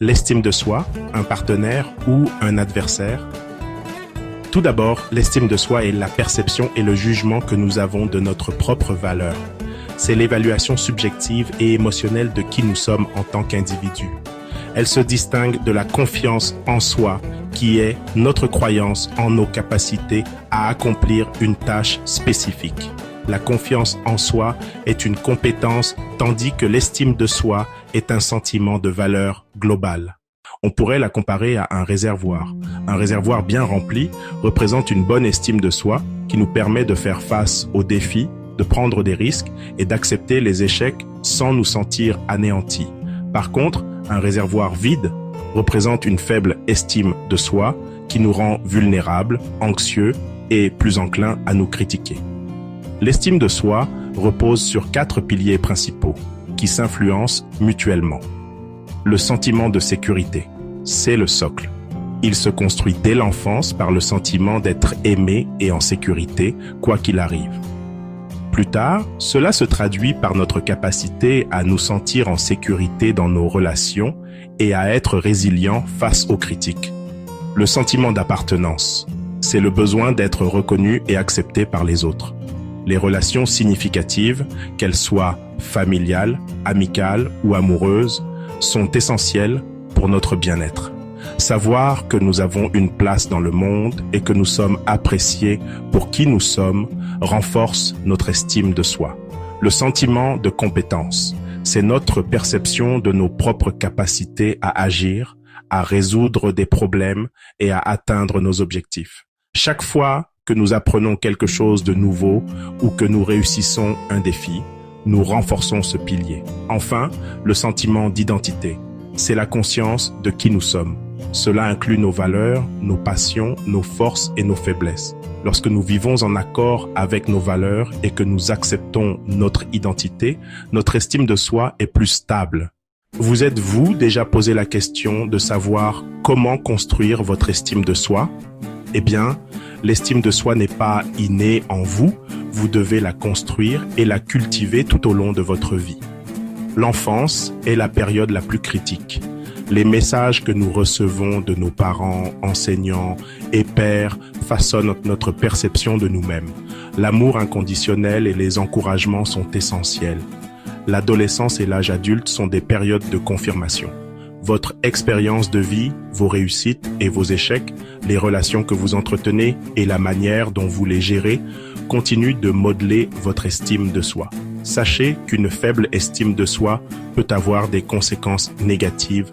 L'estime de soi, un partenaire ou un adversaire? Tout d'abord, l'estime de soi est la perception et le jugement que nous avons de notre propre valeur. C'est l'évaluation subjective et émotionnelle de qui nous sommes en tant qu'individu. Elle se distingue de la confiance en soi, qui est notre croyance en nos capacités à accomplir une tâche spécifique. La confiance en soi est une compétence, tandis que l'estime de soi est un sentiment de valeur globale. On pourrait la comparer à un réservoir. Un réservoir bien rempli représente une bonne estime de soi qui nous permet de faire face aux défis, de prendre des risques et d'accepter les échecs sans nous sentir anéantis. Par contre, un réservoir vide représente une faible estime de soi qui nous rend vulnérables, anxieux et plus enclins à nous critiquer. L'estime de soi repose sur 4 piliers principaux qui s'influencent mutuellement. Le sentiment de sécurité, c'est le socle. Il se construit dès l'enfance par le sentiment d'être aimé et en sécurité, quoi qu'il arrive. Plus tard, cela se traduit par notre capacité à nous sentir en sécurité dans nos relations et à être résilients face aux critiques. Le sentiment d'appartenance, c'est le besoin d'être reconnu et accepté par les autres. Les relations significatives, qu'elles soient familiales, amicales ou amoureuses, sont essentielles pour notre bien-être. Savoir que nous avons une place dans le monde et que nous sommes appréciés pour qui nous sommes renforce notre estime de soi. Le sentiment de compétence, c'est notre perception de nos propres capacités à agir, à résoudre des problèmes et à atteindre nos objectifs. Chaque fois que nous apprenons quelque chose de nouveau ou que nous réussissons un défi, nous renforçons ce pilier. Enfin, le sentiment d'identité, c'est la conscience de qui nous sommes. Cela inclut nos valeurs, nos passions, nos forces et nos faiblesses. Lorsque nous vivons en accord avec nos valeurs et que nous acceptons notre identité, notre estime de soi est plus stable. Vous êtes-vous déjà posé la question de savoir comment construire votre estime de soi? Eh bien, l'estime de soi n'est pas innée en vous, vous devez la construire et la cultiver tout au long de votre vie. L'enfance est la période la plus critique. Les messages que nous recevons de nos parents, enseignants et pairs façonnent notre perception de nous-mêmes. L'amour inconditionnel et les encouragements sont essentiels. L'adolescence et l'âge adulte sont des périodes de confirmation. Votre expérience de vie, vos réussites et vos échecs, les relations que vous entretenez et la manière dont vous les gérez continuent de modeler votre estime de soi. Sachez qu'une faible estime de soi peut avoir des conséquences négatives